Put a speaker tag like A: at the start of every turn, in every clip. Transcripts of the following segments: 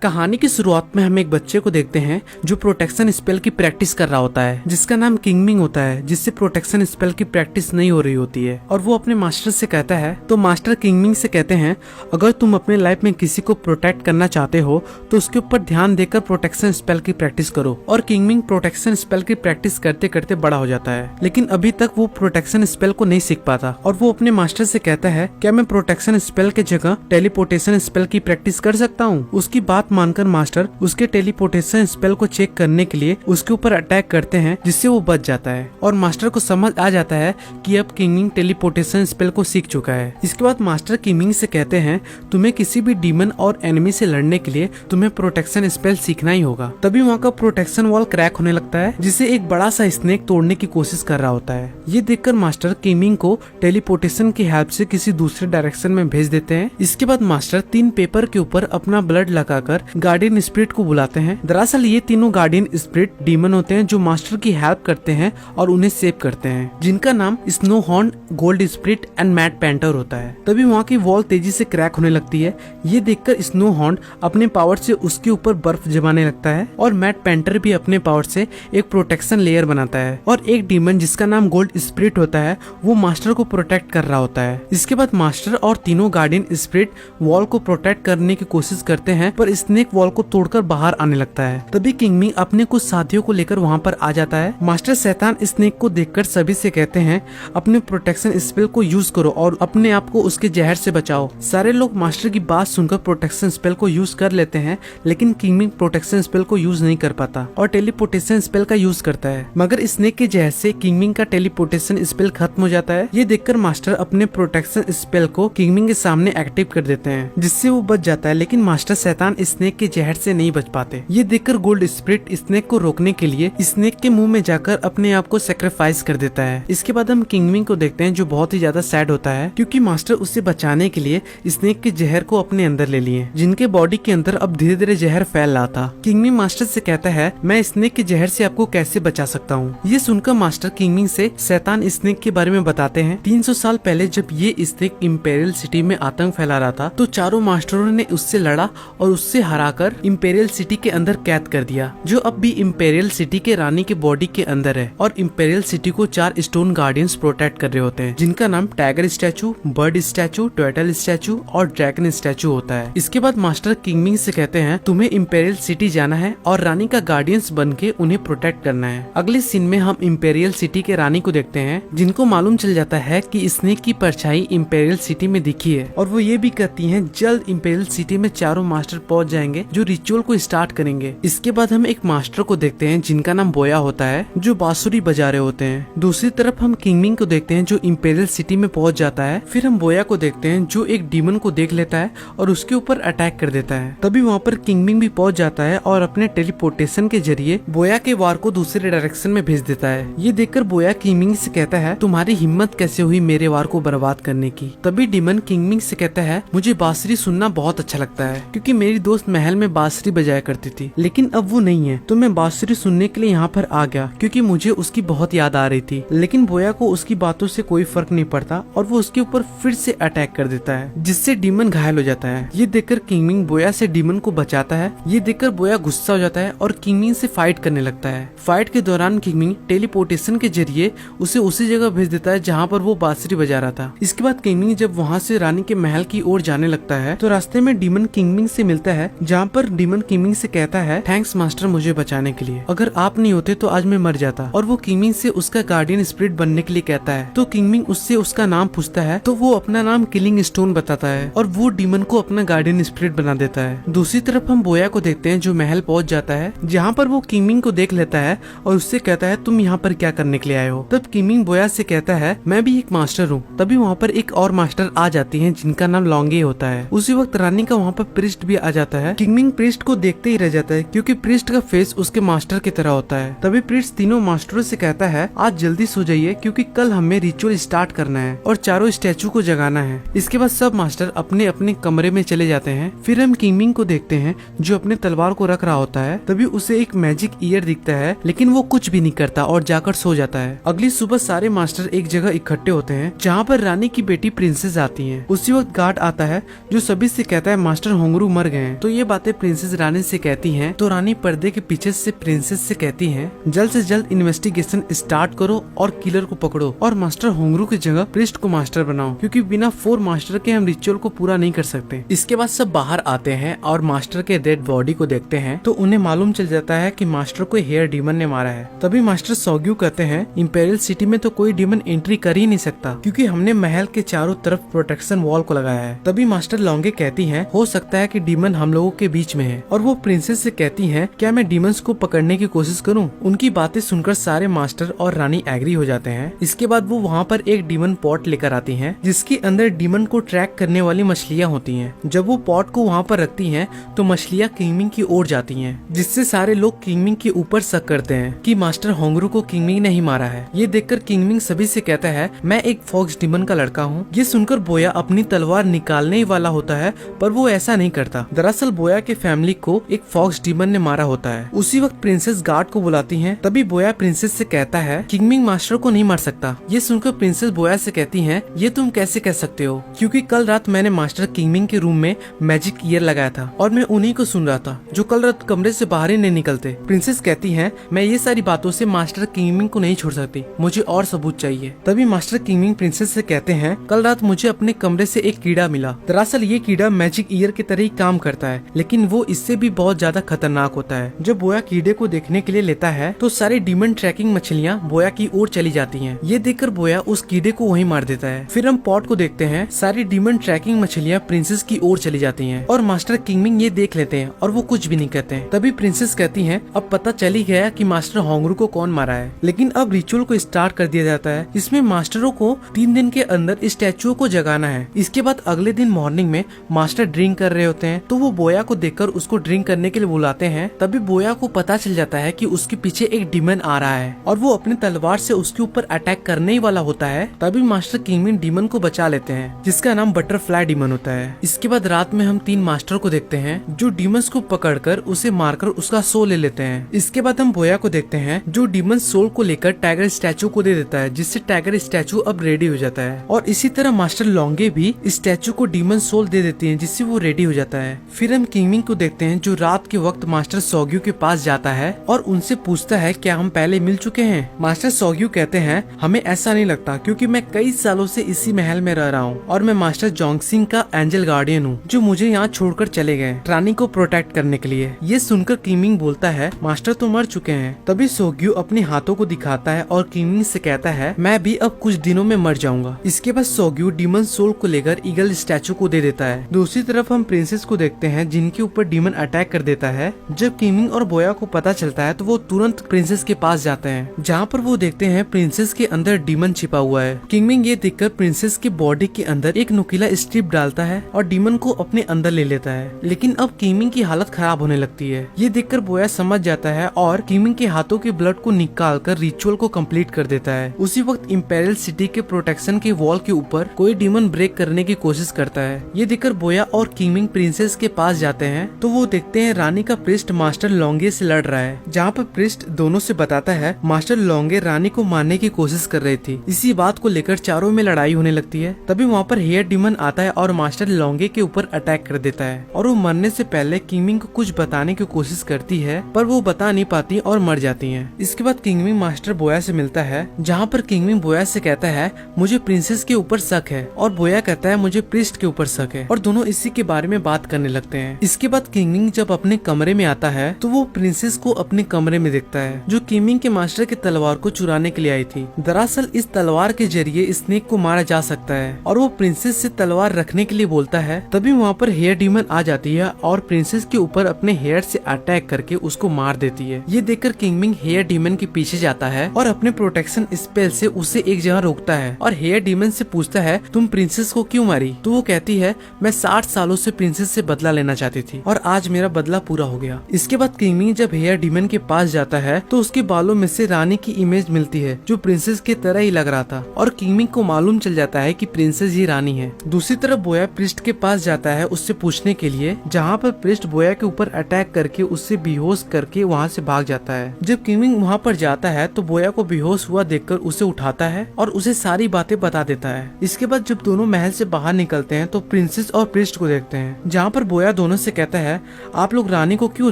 A: कहानी की शुरुआत में हम एक बच्चे को देखते हैं जो प्रोटेक्शन स्पेल की प्रैक्टिस कर रहा होता है, जिसका नाम किंगमिंग होता है, जिससे प्रोटेक्शन स्पेल की प्रैक्टिस नहीं हो रही होती है। और वो अपने मास्टर से कहता है, तो मास्टर किंगमिंग से कहते हैं, अगर तुम अपने लाइफ में किसी को प्रोटेक्ट करना चाहते हो तो उसके ऊपर ध्यान देकर प्रोटेक्शन स्पेल की प्रैक्टिस करो। और किंगमिंग प्रोटेक्शन स्पेल की प्रैक्टिस करते करते बड़ा हो जाता है, लेकिन अभी तक वो प्रोटेक्शन स्पेल को नहीं सीख पाता। और वो अपने मास्टर से कहता है, क्या मैं प्रोटेक्शन स्पेल के जगह टेलीपोर्टेशन स्पेल की प्रैक्टिस कर सकता हूँ? उसकी बात मानकर मास्टर उसके टेलीपोर्टेशन स्पेल को चेक करने के लिए उसके ऊपर अटैक करते हैं, जिससे वो बच जाता है। और मास्टर को समझ आ जाता है कि अब किंगमिंग टेलीपोर्टेशन स्पेल को सीख चुका है। इसके बाद मास्टर किंगमिंग से कहते हैं, तुम्हें किसी भी डीमन और एनिमी से लड़ने के लिए तुम्हें प्रोटेक्शन स्पेल सीखना ही होगा। तभी वहाँ का प्रोटेक्शन वॉल क्रैक होने लगता है, जिसे एक बड़ा सा स्नेक तोड़ने की कोशिश कर रहा होता है। ये देखकर मास्टर किंगमिंग को टेलीपोर्टेशन की हेल्प से किसी दूसरे डायरेक्शन में भेज देते हैं। इसके बाद मास्टर 3 पेपर के ऊपर अपना ब्लड लगाकर गार्डियन स्पिरिट को बुलाते हैं। दरअसल ये तीनों गार्डियन स्पिरिट डीमन होते हैं जो मास्टर की हेल्प करते हैं और उन्हें सेव करते हैं, जिनका नाम snow horn, gold spirit and matte painter होता है। तभी वहाँ की वॉल तेजी से क्रैक होने लगती है। ये देखकर स्नो हॉर्न अपने पावर से उसके ऊपर बर्फ जमाने लगता है और मैट पेंटर भी अपने पावर से एक प्रोटेक्शन लेयर बनाता है। और एक डीमन जिसका नाम गोल्ड स्पिरिट होता है वो मास्टर को प्रोटेक्ट कर रहा होता है। इसके बाद मास्टर और तीनों गार्डियन स्पिरिट वॉल को प्रोटेक्ट करने की कोशिश करते हैं, पर स्नेक वॉल को तोड़कर बाहर आने लगता है। तभी किंगमिंग अपने कुछ साथियों को लेकर वहाँ पर आ जाता है। मास्टर शैतान स्नेक को देखकर सभी से कहते हैं, अपने प्रोटेक्शन स्पेल को यूज करो और अपने आप को उसके जहर से बचाओ। सारे लोग मास्टर की बात सुनकर प्रोटेक्शन स्पेल को यूज कर लेते हैं, लेकिन किंगमिंग प्रोटेक्शन स्पेल को यूज नहीं कर पाता और टेलीपोर्टेशन स्पेल का यूज करता है। मगर स्नेक के जहर से किंगमिंग का टेलीपोर्टेशन स्पेल खत्म हो जाता है। ये देखकर मास्टर अपने प्रोटेक्शन स्पेल को किंगमिंग के सामने एक्टिव कर देते हैं, जिससे वो बच जाता है। लेकिन मास्टर शैतान स्नेक के जहर से नहीं बच पाते। ये देखकर गोल्ड स्पिरिट स्नेक को रोकने के लिए स्नेक के मुंह में जाकर अपने आप को सेक्रीफाइस कर देता है। इसके बाद हम किंगमिंग को देखते हैं, जो बहुत ही ज्यादा सैड होता है, क्योंकि मास्टर उसे बचाने के लिए स्नेक के जहर को अपने अंदर ले लिए, जिनके बॉडी के अंदर अब धीरे धीरे जहर फैल रहा था। किंगमिंग मास्टर से कहता है, मैं स्नेक के जहर से आपको कैसे बचा सकता हूँ? ये सुनकर मास्टर किंगमिंग से शैतान स्नेक के बारे में बताते हैं। 300 साल पहले जब ये स्नेक इंपेरियल सिटी में आतंक फैला रहा था, तो चारों मास्टरों ने उससे लड़ा और उससे हराकर इंपेरियल सिटी के अंदर कैद कर दिया, जो अब भी इंपेरियल सिटी के रानी के बॉडी के अंदर है। और इंपेरियल सिटी को 4 स्टोन गार्डियंस प्रोटेक्ट कर रहे होते हैं, जिनका नाम tiger statue, bird statue, turtle statue और ड्रैगन स्टैचू होता है। इसके बाद मास्टर किंगमिंग से कहते हैं, तुम्हें इंपेरियल सिटी जाना है और रानी का गार्डियंस बन के उन्हें प्रोटेक्ट करना है। अगले सीन में हम इंपेरियल सिटी के रानी को देखते हैं, जिनको मालूम चल जाता है कि स्नेक की परछाई इंपेरियल सिटी में दिखी है। और वो ये भी कहती हैं, जल्द इंपेरियल सिटी में चारों मास्टर पहुंच जाएंगे जो रिचुअल को स्टार्ट करेंगे। इसके बाद हम एक मास्टर को देखते हैं जिनका नाम बोया होता है, जो बांसुरी बजा रहे होते हैं। दूसरी तरफ हम किंगमिंग को देखते हैं जो इंपेरियल सिटी में पहुंच जाता है। फिर हम बोया को देखते हैं जो एक डीमन को देख लेता है और उसके ऊपर अटैक कर देता है। तभी वहाँ पर किंगमिंग भी पहुंच जाता है और अपने टेलीपोर्टेशन के जरिए बोया के वार को दूसरे डायरेक्शन में भेज देता है। ये देखकर बोया किंगमिंग से कहता है, तुम्हारी हिम्मत कैसे हुई मेरे वार को बर्बाद करने की? तभी डीमन किंगमिंग से कहता है, मुझे बांसुरी सुनना बहुत अच्छा लगता है, क्योंकि मेरी दोस्त महल में बांसुरी बजाया करती थी, लेकिन अब वो नहीं है, तो मैं बांसुरी सुनने के लिए यहाँ पर आ गया, क्योंकि मुझे उसकी बहुत याद आ रही थी। लेकिन बोया को उसकी बातों से कोई फर्क नहीं पड़ता और वो उसके ऊपर फिर से अटैक कर देता है, जिससे डीमन घायल हो जाता है। ये देखकर किंगमिंग बोया से डीमन को बचाता है। ये देखकर बोया गुस्सा हो जाता है और किंगमिंग से फाइट करने लगता है। फाइट के दौरान किंगमिंग टेलीपोर्टेशन के जरिए उसे उसी जगह भेज देता है जहाँ पर वो बांसुरी बजा रहा था। इसके बाद किंगमिंग जब वहाँ से रानी के महल की ओर जाने लगता है, तो रास्ते में डीमन किंगमिंग से मिलता है, जहाँ पर डीमन किंगमिंग से कहता है, थैंक्स मास्टर मुझे बचाने के लिए, अगर आप नहीं होते तो आज मैं मर जाता। और वो किंगमिंग से उसका गार्डियन स्पिरिट बनने के लिए कहता है। तो किंगमिंग उससे उसका नाम पूछता है, तो वो अपना नाम किलिंग स्टोन बताता है और वो डीमन को अपना गार्डियन स्पिरिट बना देता है। दूसरी तरफ हम बोया को देखते हैं जो महल पहुंच जाता है, जहाँ पर वो किंगमिंग को देख लेता है और उससे कहता है, तुम यहाँ पर क्या करने के लिए आए हो? तब किंगमिंग बोया से कहता है, मैं भी एक मास्टर हूँ। तभी वहाँ पर एक और मास्टर आ जाती है जिनका नाम लॉन्गे होता है। उसी वक्त रानी का वहाँ पर प्रिस्ट भी आ जाता है। किंगमिंग प्रिस्ट को देखते ही रह जाता है, क्योंकि प्रिस्ट का फेस उसके मास्टर की तरह होता है। तभी प्रिस्ट तीनों मास्टरों से कहता है, आज जल्दी सो जाइए, क्योंकि कल हमें रिचुअल स्टार्ट करना है और चारों स्टैचू को जगाना है। इसके बाद सब मास्टर अपने अपने कमरे में चले जाते हैं। फिर हम किंगमिंग को देखते हैं जो अपने तलवार को रख रहा होता है। तभी उसे एक मैजिक ईयर दिखता है, लेकिन वो कुछ भी नहीं करता और जाकर सो जाता है। अगली सुबह सारे मास्टर एक जगह इकट्ठे होते हैं, जहाँ पर रानी की बेटी प्रिंसेस आती है। उसी वक्त गार्ड आता है जो सभी से कहता है, मास्टर होंगरू मर गए हैं। तो ये बातें प्रिंसेस रानी से कहती हैं। तो रानी पर्दे के पीछे से प्रिंसेस से कहती हैं, जल्द से जल्द इन्वेस्टिगेशन स्टार्ट करो और किलर को पकड़ो और मास्टर होंगरू की जगह प्रिस्ट को मास्टर बनाओ, क्योंकि बिना 4 मास्टर के हम रिचुअल को पूरा नहीं कर सकते। इसके बाद सब बाहर आते हैं और मास्टर के डेड बॉडी को देखते हैं तो उन्हें मालूम चल जाता है कि मास्टर को हेयर डीमन ने मारा है। तभी मास्टर सोग्यू कहते हैं, इंपेरियल सिटी में तो कोई डीमन एंट्री कर ही नहीं सकता, क्योंकि हमने महल के चारों तरफ प्रोटेक्शन वॉल को लगाया है। तभी मास्टर लोंगे कहती हैं, हो सकता है कि डीमन हम लोगों के बीच में है। और वो प्रिंसेस से कहती हैं, क्या मैं डीमंस को पकड़ने की कोशिश करूं? उनकी बातें सुनकर सारे मास्टर और रानी एग्री हो जाते हैं। इसके बाद वो वहाँ पर एक डीमन पॉट लेकर आती हैं, जिसके अंदर डीमन को ट्रैक करने वाली मछलियाँ होती हैं। जब वो पॉट को वहाँ पर रखती हैं तो मछलियाँ किंगमिंग की ओर जाती हैं, जिससे सारे लोग किंगमिंग के ऊपर शक करते हैं कि मास्टर होंगरू को किंगमिंग ने ही मारा है। ये देखकर किंगमिंग सभी से कहता है, मैं एक फॉक्स डीमन का लड़का हूँ। ये सुनकर बोया अपनी तलवार निकालने ही वाला होता है, पर वो ऐसा नहीं करता। दरअसल बोया के फैमिली को एक फॉक्स डीमन ने मारा होता है। उसी वक्त प्रिंसेस गार्ड को बुलाती हैं। तभी बोया प्रिंसेस से कहता है, किंगमिंग मास्टर को नहीं मार सकता। ये सुनकर प्रिंसेस बोया से कहती हैं, ये तुम कैसे कह सकते हो, क्योंकि कल रात मैंने मास्टर किंगमिंग के रूम में मैजिक ईयर लगाया था और मैं उन्हीं को सुन रहा था जो कल रात कमरे से बाहर ही नहीं निकलते। प्रिंसेस कहती हैं, मैं ये सारी बातों से मास्टर किंगमिंग को नहीं छोड़ सकती, मुझे और सबूत चाहिए। तभी मास्टर किंगमिंग प्रिंसेस से कहते हैं, कल रात मुझे अपने कमरे से एक कीड़ा मिला। दरअसल ये कीड़ा मैजिक ईयर की तरह ही काम करता है, लेकिन वो इससे भी बहुत ज्यादा खतरनाक होता है। जब बोया कीड़े को देखने के लिए लेता है तो सारी डीमन ट्रैकिंग मछलियाँ बोया की ओर चली जाती हैं। ये देखकर बोया उस कीड़े को वहीं मार देता है। फिर हम पॉट को देखते हैं, सारी डीमन ट्रैकिंग मछलियाँ प्रिंसेस की ओर चली जाती हैं और मास्टर किंगमिंग ये देख लेते हैं और वो कुछ भी नहीं कहते हैं। तभी प्रिंसेस कहती हैं, अब पता चल ही गया कि मास्टर होंगरू को कौन मारा है, लेकिन अब रिचुअल को स्टार्ट कर दिया जाता है। इसमें मास्टरों को 3 दिन के अंदर स्टैचुओं को जगाना है। इसके बाद अगले दिन मॉर्निंग में मास्टर ड्रिंक कर रहे होते हैं तो वो बोया को देखकर उसको ड्रिंक करने के लिए बुलाते हैं। तभी बोया को पता चल जाता है कि उसके पीछे एक डीमन आ रहा है और वो अपनी तलवार से उसके ऊपर अटैक करने ही वाला होता है। तभी मास्टर किंगमिंग डीमन को बचा लेते हैं, जिसका नाम बटरफ्लाई डीमन होता है। इसके बाद रात में हम 3 मास्टर को देखते हैं जो डीमंस को पकड़कर उसे मारकर उसका सोल ले लेते हैं। इसके बाद हम बोया को देखते हैं जो डीमन सोल को लेकर टाइगर स्टैचू को दे देता है, जिससे टाइगर स्टैचू अब रेडी हो जाता है। और इसी तरह मास्टर लोंगे भी स्टैचू को डीमन सोल दे देती हैं, जिससे वो रेडी हो जाता है। फिर हम किंगमिंग को देखते हैं जो रात के वक्त मास्टर सोग्यू के पास जाता है और उनसे पूछता है, क्या हम पहले मिल चुके हैं? मास्टर सोग्यू कहते हैं, हमें ऐसा नहीं लगता, क्योंकि मैं कई सालों से इसी महल में रह रहा हूँ और मैं मास्टर जोंगसिंग का एंजल गार्डियन हूँ, जो मुझे यहाँ छोड़कर चले गए रानी को प्रोटेक्ट करने के लिए। ये सुनकर किंगमिंग बोलता है, मास्टर तो मर चुके हैं। तभी सोग्यू अपने हाथों को दिखाता है और किंगमिंग से कहता है, मैं भी अब कुछ दिनों में मर जाऊंगा। इसके बाद सोग्यू डीमन सोल को लेकर ईगल स्टैचू को दे देता है। दूसरी तरफ हम प्रिंसेस को देखते हैं जिनके ऊपर डीमन अटैक कर देता है। जब किंगमिंग और बोया को पता चलता है तो वो तुरंत प्रिंसेस के पास जाते हैं, जहाँ पर वो देखते हैं प्रिंसेस के अंदर डीमन छिपा हुआ है। किंगमिंग ये देखकर प्रिंसेस की बॉडी के अंदर एक नुकीला स्ट्रिप डालता है और डीमन को अपने अंदर ले लेता है। लेकिन अब किंगमिंग की हालत खराब होने लगती है। ये देखकर बोया समझ जाता है और किंगमिंग के हाथों के ब्लड को निकाल कर रिचुअल को कंप्लीट कर देता है। उसी वक्त इंपेरियल सिटी के प्रोटेक्शन के वॉल के ऊपर कोई डीमन ब्रेक करने की कोशिश करता है। ये देखकर बोया और किंगमिंग प्रिंसेस के पास जाते हैं तो वो देखते हैं रानी का प्रिस्ट मास्टर लोंगे से लड़ रहा है, जहाँ पर प्रिस्ट दोनों से बताता है मास्टर लोंगे रानी को मारने की कोशिश कर रही थी। इसी बात को लेकर चारों में लड़ाई होने लगती है। तभी वहाँ पर हेयर डीमन आता है और मास्टर लोंगे के ऊपर अटैक कर देता है और वो मरने से पहले किंगमिंग को कुछ बताने की कोशिश करती है, पर वो बता नहीं पाती और मर जाती है। इसके बाद किंगमिंग मास्टर बोया से मिलता है, जहाँ पर किंगमिंग बोया से कहता है, मुझे प्रिंसेस के ऊपर शक है, और बोया कहता है मुझे प्रिस्ट के ऊपर शक है, और दोनों इसी के बारे में बात करने लगते हैं। इसके बाद किंगमिंग जब अपने कमरे में आता है तो वो प्रिंसेस को अपने कमरे में देखता है, जो किंगमिंग के मास्टर की तलवार को चुराने के लिए आई थी। दरअसल इस तलवार के जरिए स्नेक को मारा जा सकता है और वो प्रिंसेस से तलवार रखने के लिए बोलता है। तभी वहाँ पर हेयर डीमन आ जाती है और प्रिंसेस के ऊपर अपने हेयर से अटैक करके उसको मार देती है। ये देखकर किंगमिंग हेयर डीमन के पीछे जाता है और अपने प्रोटेक्शन स्पेल से उसे एक जगह रोकता है और हेयर डीमन से पूछता है, तुम प्रिंसेस को क्यों मारी? तो वो कहती है, मैं 60 सालों से प्रिंसेस से बदला लेना चाहती थी और आज मेरा बदला पूरा हो गया। इसके बाद किंगमिंग जब हेयर डीमन के पास जाता है तो उसके बालों में से रानी की इमेज मिलती है, जो प्रिंसेस की तरह ही लग रहा था, और किंगमिंग को मालूम चल जाता है कि प्रिंसेस ही रानी है। दूसरी तरफ बोया प्रिस्ट के पास जाता है उससे पूछने के लिए, जहाँ पर प्रिस्ट बोया के ऊपर अटैक करके उससे बेहोश करके वहाँ से भाग जाता है। जब किंगमिंग वहाँ पर जाता है तो बोया को बेहोश हुआ देखकर उसे उठाता है और उसे सारी बातें बता देता है। इसके बाद जब दोनों महल से बाहर निकलते हैं तो प्रिंसेस और प्रिस्ट को देखते हैं, जहाँ पर बोया बोया दोनों से कहता है आप लोग रानी को क्यों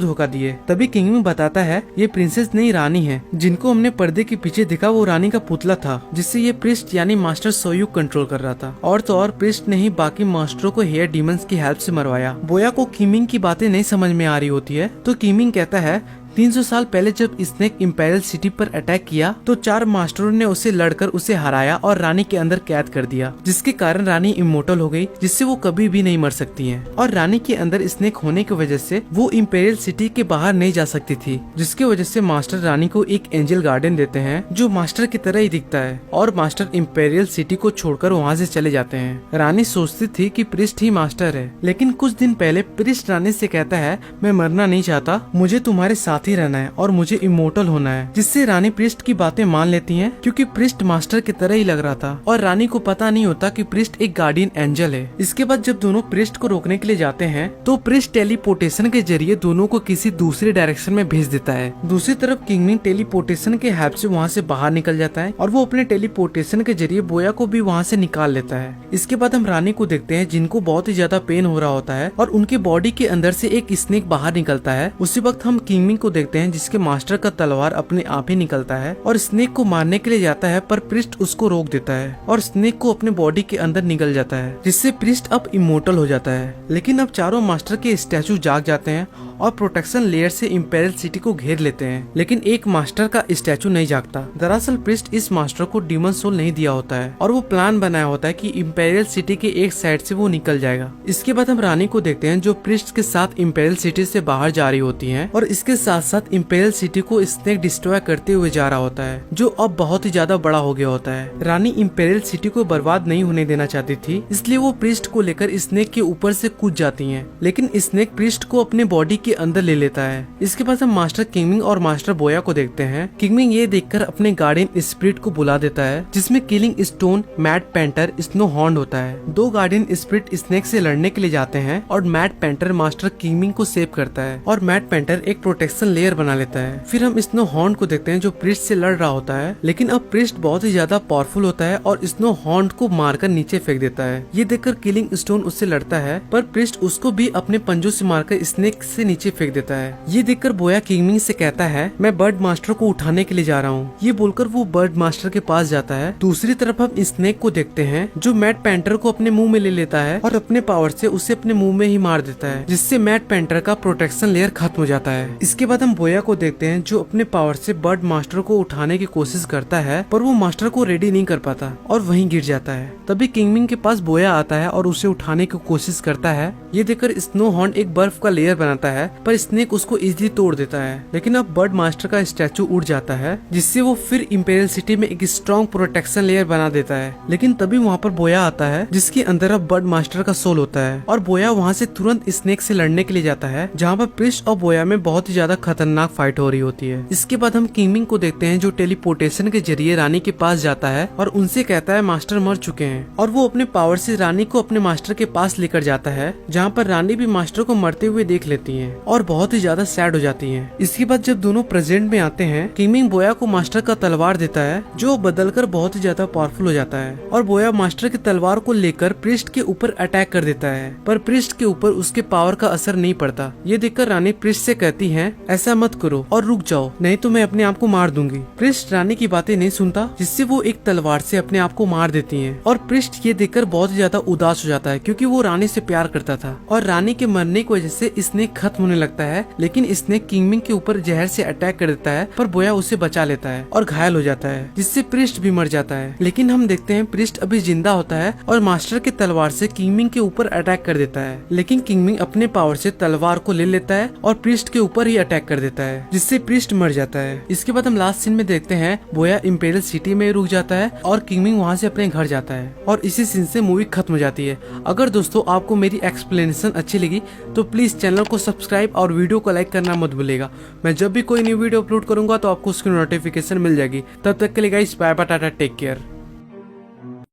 A: धोखा दिए। तभी किंगमिंग बताता है ये प्रिंसेस नहीं रानी है, जिनको हमने पर्दे के पीछे देखा वो रानी का पुतला था जिससे ये प्रिस्ट यानी मास्टर सोयुग कंट्रोल कर रहा था। और तो और प्रिस्ट ने ही बाकी मास्टरों को हेयर डीमंस की हेल्प से मरवाया। बोया को किंगमिंग की बातें नहीं समझ में आ रही होती है तो किंगमिंग कहता है 300 साल पहले जब स्नेक इंपेरियल सिटी पर अटैक किया तो 4 मास्टरों ने उसे लड़कर उसे हराया और रानी के अंदर कैद कर दिया, जिसके कारण रानी इमोर्टल हो गई, जिससे वो कभी भी नहीं मर सकती हैं। और रानी के अंदर स्नेक होने की वजह से वो इंपेरियल सिटी के बाहर नहीं जा सकती थी, जिसकी वजह से मास्टर रानी को एक एंजल गार्डन देते हैं जो मास्टर की तरह ही दिखता है और मास्टर इंपेरियल सिटी को छोड़कर वहाँ से चले जाते हैं। रानी सोचती थी कि प्रिस्ट ही मास्टर है, लेकिन कुछ दिन पहले प्रिस्ट रानी से कहता है मैं मरना नहीं चाहता, मुझे तुम्हारे साथ ही रहना है और मुझे इमोर्टल होना है, जिससे रानी प्रिस्ट की बातें मान लेती हैं क्योंकि प्रिस्ट मास्टर की तरह ही लग रहा था और रानी को पता नहीं होता कि प्रिस्ट एक गार्डियन एंजल है। इसके बाद जब दोनों प्रिस्ट को रोकने के लिए जाते हैं तो प्रिस्ट टेलीपोर्टेशन के जरिए दोनों को किसी दूसरे डायरेक्शन में भेज देता है। दूसरी तरफ किंगमिंग टेलीपोर्टेशन के हेल्प से वहाँ से बाहर निकल जाता है और वो अपने टेलीपोर्टेशन के जरिए बोया को भी वहाँ से निकाल लेता है। इसके बाद हम रानी को देखते हैं जिनको बहुत ही ज्यादा पेन हो रहा होता है और उनके बॉडी के अंदर से एक स्नेक बाहर निकलता है। उसी वक्त हम किंगमिंग को देखते हैं जिसके मास्टर का तलवार अपने आप ही निकलता है और स्नेक को मारने के लिए जाता है, पर प्रिस्ट उसको रोक देता है और स्नेक को अपने बॉडी के अंदर निकल जाता है, जिससे प्रिस्ट अब इमोर्टल हो जाता है। लेकिन अब चारों मास्टर के स्टैचू जाग जाते हैं और प्रोटेक्शन लेयर से इंपेरियल सिटी को घेर लेते हैं, लेकिन एक मास्टर का स्टैचू नहीं जागता। दरअसल प्रिस्ट इस मास्टर को डीमन सोल नहीं दिया होता है और वो प्लान बनाया होता है कि इंपेरियल सिटी के एक साइड से वो निकल जाएगा। इसके बाद हम रानी को देखते हैं जो प्रिस्ट के साथ इंपेरियल सिटी से बाहर जा रही होती है और इसके साथ साथ इंपेरियल सिटी को स्नेक डिस्ट्रॉय करते हुए जा रहा होता है, जो अब बहुत ही ज्यादा बड़ा हो गया होता है। रानी इंपेरियल सिटी को बर्बाद नहीं होने देना चाहती थी, इसलिए वो प्रिस्ट को लेकर स्नेक के ऊपर से कूद जाती हैं, लेकिन स्नेक प्रिस्ट को अपने बॉडी के अंदर ले लेता है। इसके बाद हम मास्टर किंगमिंग और मास्टर बोया को देखते हैं। किंगमिंग ये देखकर अपने गार्डियन स्पिरिट को बुला देता है, जिसमें killing stone, mad painter, snow horn होता है। 2 गार्डियन स्पिरिट स्नेक से लड़ने के लिए जाते हैं और मैड पेंटर मास्टर किंगमिंग को सेव करता है और मैड पेंटर एक प्रोटेक्शन लेयर बना लेता है। फिर हम स्नो हॉर्न को देखते हैं जो प्रिस्ट से लड़ रहा होता है, लेकिन अब प्रिस्ट बहुत ही ज्यादा पावरफुल होता है और स्नो हॉर्न को मारकर नीचे फेंक देता है। ये देखकर किलिंग स्टोन उससे लड़ता है, पर प्रिस्ट उसको भी अपने पंजों से मारकर स्नेक से नीचे फेंक देता है। ये देखकर बोया किंगमिंग से कहता है मैं बर्ड मास्टर को उठाने के लिए जा रहा हूँ। ये बोलकर वो बर्ड मास्टर के पास जाता है। दूसरी तरफ हम स्नेक को देखते हैं जो मैड पेंटर को अपने मुंह में ले लेता है और अपने पावर से उसे अपने मुंह में ही मार देता है, जिससे मैड पेंटर का प्रोटेक्शन लेयर खत्म हो जाता है। इसके बाद हम बोया को देखते हैं जो अपने पावर से बर्ड मास्टर को उठाने की कोशिश करता है, पर वो मास्टर को रेडी नहीं कर पाता और वहीं गिर जाता है। तभी किंगमिंग के पास बोया आता है और उसे उठाने की कोशिश करता है। ये देखकर स्नो हॉर्न एक बर्फ का लेयर बनाता है, पर स्नेक उसको इजीली तोड़ देता है। लेकिन अब बर्ड मास्टर का स्टैचू उड़ जाता है, जिससे वो फिर इंपेरियल सिटी में एक स्ट्रॉन्ग प्रोटेक्शन लेयर बना देता है। लेकिन तभी वहाँ पर बोया आता है जिसके अंदर अब बर्ड मास्टर का सोल होता है और बोया वहाँ से तुरंत स्नेक से लड़ने के लिए जाता है, जहाँ पर प्रिस्ट और बोया में बहुत ही ज्यादा खतरनाक फाइट हो रही होती है। इसके बाद हम किंगमिंग को देखते हैं जो टेलीपोर्टेशन के जरिए रानी के पास जाता है और उनसे कहता है मास्टर मर चुके हैं, और वो अपने पावर से रानी को अपने मास्टर के पास लेकर जाता है, जहाँ पर रानी भी मास्टर को मरते हुए देख लेती है और बहुत ही ज्यादा सैड हो जाती है। इसके बाद जब दोनों प्रेजेंट में आते हैं, किंगमिंग बोया को मास्टर का तलवार देता है जो बदलकर बहुत ही ज्यादा पावरफुल हो जाता है और बोया मास्टर की तलवार को लेकर प्रिस्ट के ऊपर अटैक कर देता है, पर प्रिस्ट के ऊपर उसके पावर का असर नहीं पड़ता। ये देखकर रानी प्रिस्ट से कहती है ऐसा मत करो और रुक जाओ, नहीं तो मैं अपने आप को मार दूंगी। प्रिस्ट रानी की बातें नहीं सुनता, जिससे वो एक तलवार से अपने आप को मार देती हैं और प्रिस्ट ये देखकर बहुत ज्यादा उदास हो जाता है क्योंकि वो रानी से प्यार करता था और रानी के मरने की वजह से स्नेक खत्म होने लगता है। लेकिन स्नेक किंगमिंग के ऊपर जहर से अटैक कर देता है, पर बोया उसे बचा लेता है और घायल हो जाता है, जिससे प्रिस्ट भी मर जाता है। लेकिन हम देखते हैं प्रिस्ट अभी जिंदा होता है और मास्टर के तलवार से किंगमिंग के ऊपर अटैक कर देता है, लेकिन किंगमिंग अपने पावर से तलवार को ले लेता है और प्रिस्ट के ऊपर ही अटैक कर देता है, जिससे प्रिस्ट मर जाता है। इसके बाद हम लास्ट सीन में देखते हैं बोया इंपेरियल सिटी में रुक जाता है और किंगमिंग वहाँ से अपने घर जाता है और इसी सीन से मूवी खत्म हो जाती है। अगर दोस्तों आपको मेरी एक्सप्लेनेशन अच्छी लगी तो प्लीज चैनल को सब्सक्राइब और वीडियो को लाइक करना मत भूलिएगा। मैं जब भी कोई न्यू वीडियो अपलोड करूंगा तो आपको उसकी नोटिफिकेशन मिल जाएगी। तब तक के लिए guys bye bye, tata, take care.